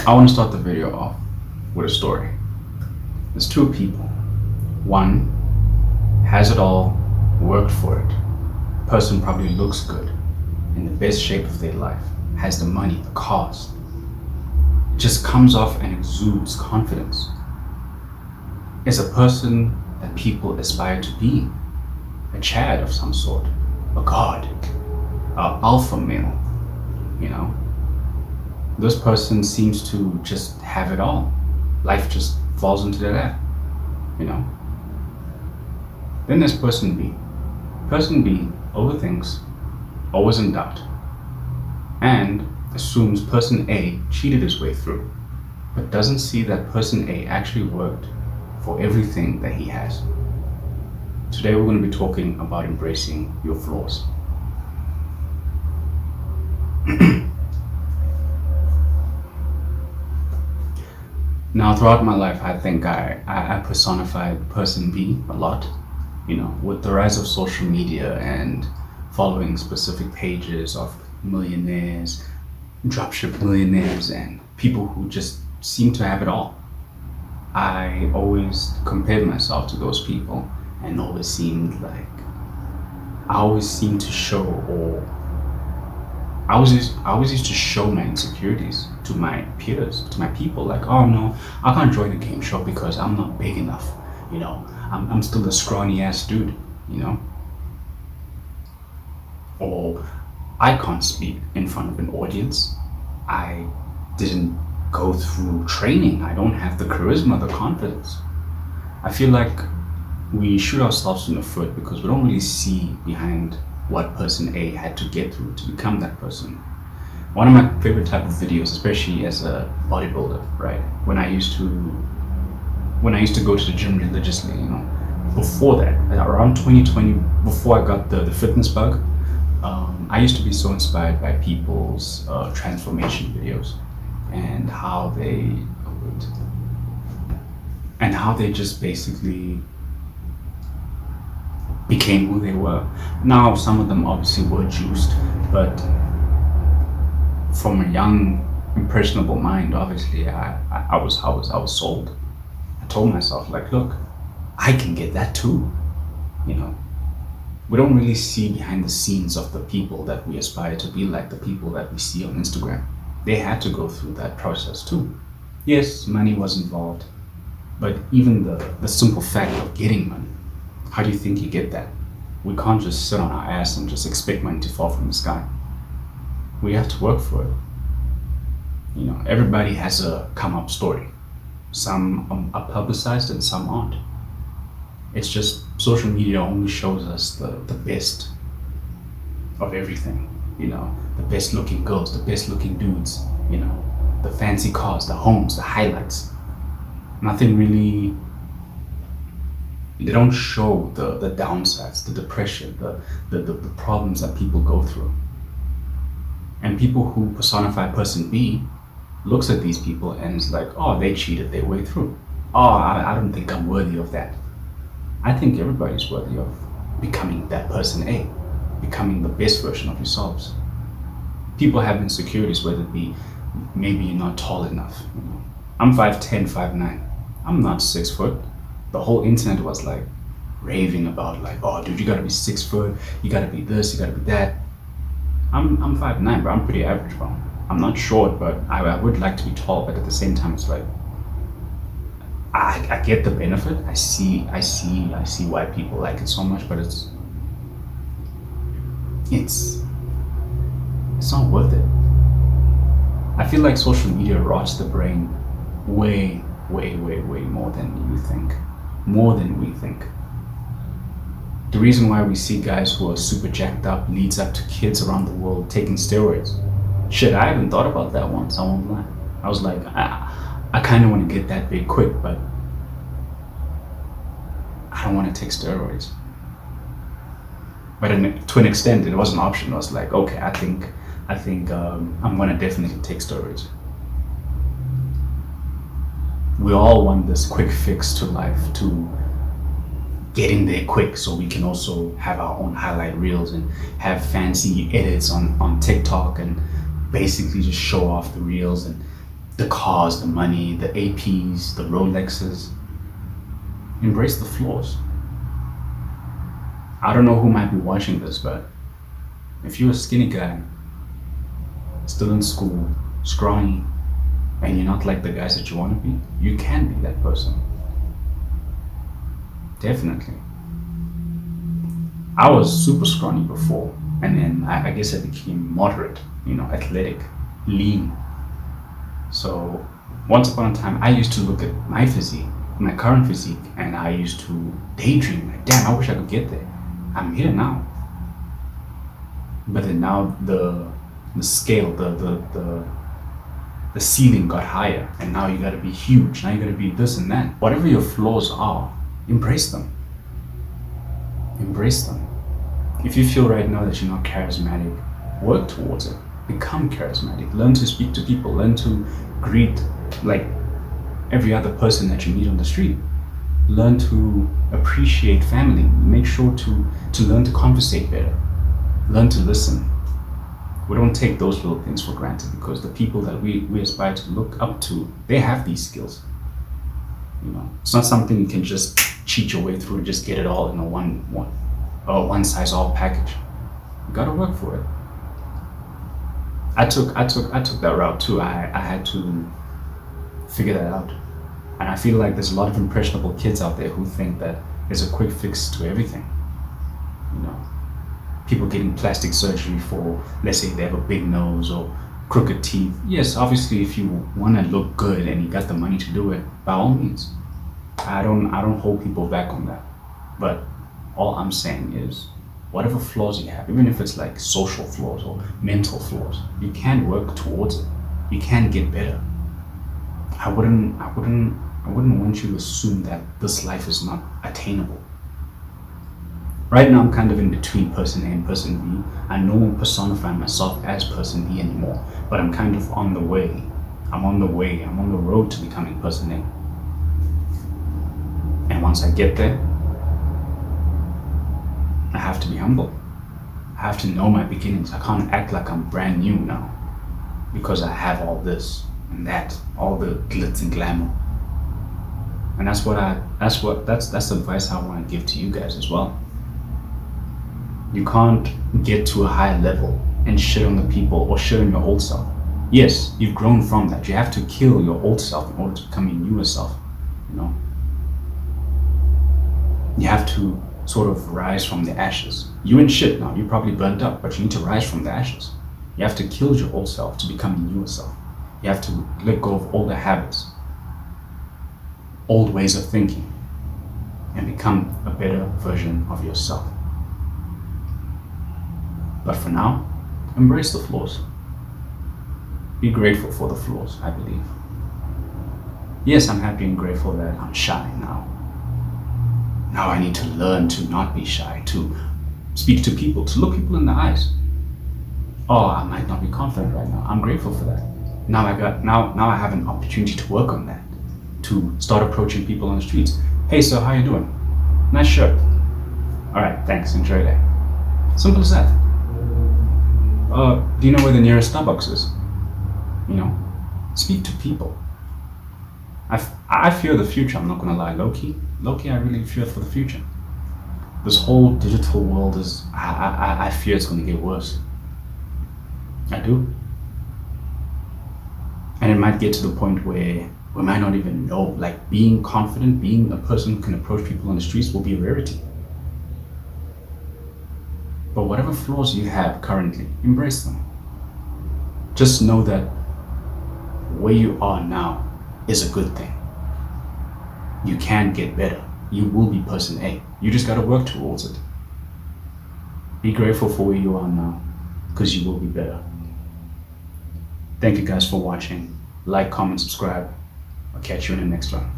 I want to start the video off with a story. There's two people. One has it all, worked for it. Person probably looks good, in the best shape of their life, has the money, the cars. It just comes off and exudes confidence. Is a person that people aspire to be, a Chad of some sort, a god, a alpha male, you know? This person seems to just have it all. Life just falls into their lap, you know? Then there's person B. Person B overthinks, always in doubt, and assumes person A cheated his way through, but doesn't see that person A actually worked for everything that he has. Today we're going to be talking about embracing your flaws. Now, throughout my life, I think I personified person B a lot, you know, with the rise of social media and following specific pages of millionaires, dropship millionaires, and people who just seem to have it all. I always compared myself to those people and always seemed like I always seemed to show, or I always used to show my insecurities to my peers, to my people, like, oh no, I can't join the game show because I'm not big enough, you know, I'm still a scrawny ass dude, you know, or I can't speak in front of an audience. I didn't go through training. I don't have the charisma, the confidence. I feel like we shoot ourselves in the foot because we don't really see behind what person A had to get through to become that person. One of my favorite type of videos, especially as a bodybuilder, right? When I used to go to the gym religiously, you know, before that, around 2020, before I got the fitness bug, I used to be so inspired by people's transformation videos and how they just basically became who they were. Now, some of them obviously were juiced, but from a young, impressionable mind, obviously, I was sold. I told myself, like, look, I can get that too, you know. We don't really see behind the scenes of the people that we aspire to be like, the people that we see on Instagram. They had to go through that process too. Yes, money was involved, but even the simple fact of getting money, how do you think you get that? We can't just sit on our ass and just expect money to fall from the sky. We have to work for it. You know, everybody has a come up story. Some are publicized and some aren't. It's just social media only shows us the best of everything. You know, the best looking girls, the best looking dudes, you know, the fancy cars, the homes, the highlights. Nothing really, they don't show the downsides, the depression, the problems that people go through. And people who personify person B looks at these people and is like, oh, they cheated their way through. Oh, I don't think I'm worthy of that. I think everybody's worthy of becoming that person A, becoming the best version of yourselves. People have insecurities, whether it be maybe you're not tall enough. You know? I'm 5'10", 5'9". I'm not 6 foot. The whole internet was like raving about like, oh dude, you gotta be 6 foot, you gotta be this, you gotta be that. I'm 5'9", bro. I'm pretty average, bro. I'm not short, but I would like to be tall, but at the same time it's like I get the benefit. I see why people like it so much, but it's not worth it. I feel like social media rots the brain way more than you think. More than we think. The reason why we see guys who are super jacked up leads up to kids around the world taking steroids. Shit, I haven't thought about that once, I won't lie. I was like, I kind of want to get that big quick, but I don't want to take steroids. But to an extent, it was an option. I was like, okay, I think I'm going to definitely take steroids. We all want this quick fix to life, to getting there quick, so we can also have our own highlight reels and have fancy edits on TikTok and basically just show off the reels and the cars, the money, the APs, the Rolexes. Embrace the flaws. I don't know who might be watching this, but if you're a skinny guy, still in school, scrawny, and you're not like the guys that you want to be, you can be that person. Definitely. I was super scrawny before, and then I guess I became moderate, athletic, lean. So once upon a time, I used to look at my physique, my current physique, and I used to daydream, like, damn, I wish I could get there. I'm here now. But then now the scale, the ceiling got higher, and now you gotta be huge. Now you gotta be this and that. Whatever your flaws are, embrace them. Embrace them. If you feel right now that you're not charismatic, work towards it. Become charismatic. Learn to speak to people. Learn to greet like every other person that you meet on the street. Learn to appreciate family. Make sure to learn to conversate better. Learn to listen. We don't take those little things for granted, because the people that we aspire to look up to, they have these skills. It's not something you can just cheat your way through and just get it all in a one size all package. You gotta work for it. I took that route too. I had to figure that out. And I feel like there's a lot of impressionable kids out there who think that there's a quick fix to everything. People getting plastic surgery for, let's say they have a big nose or crooked teeth. Yes, obviously if you want to look good and you got the money to do it, by all means. I don't hold people back on that. But all I'm saying is, whatever flaws you have, even if it's like social flaws or mental flaws, you can work towards it. You can get better. I wouldn't want you to assume that this life is not attainable. Right now I'm kind of in between person A and person B. I don't personify myself as person B anymore, but I'm kind of on the way. I'm on the road to becoming person A. And once I get there, I have to be humble. I have to know my beginnings. I can't act like I'm brand new now, because I have all this and that, all the glitz and glamour. And that's the advice I want to give to you guys as well. You can't get to a higher level and shit on the people or shit on your old self. Yes, you've grown from that. You have to kill your old self in order to become your newer self. You have to sort of rise from the ashes. You ain't shit now. You're probably burnt up, but you need to rise from the ashes. You have to kill your old self to become your newer self. You have to let go of older habits, old ways of thinking, and become a better version of yourself. But for now, embrace the flaws. Be grateful for the flaws, I believe. Yes, I'm happy and grateful that I'm shy now. Now I need to learn to not be shy, to speak to people, to look people in the eyes. Oh, I might not be confident right now. I'm grateful for that. Now I have an opportunity to work on that, to start approaching people on the streets. Hey sir, how you doing? Nice shirt. All right, thanks, enjoy that. Simple as that. Do you know where the nearest Starbucks is? Speak to people. I fear the future, I'm not gonna lie. Low-key, I really fear for the future. This whole digital world I fear it's gonna get worse. I do. And it might get to the point where we might not even know, like being confident, being a person who can approach people on the streets will be a rarity. But whatever flaws you have currently, embrace them. Just know that where you are now is a good thing. You can get better. You will be person A. You just gotta work towards it. Be grateful for where you are now, because you will be better. Thank you guys for watching. Like, comment, subscribe. I'll catch you in the next one.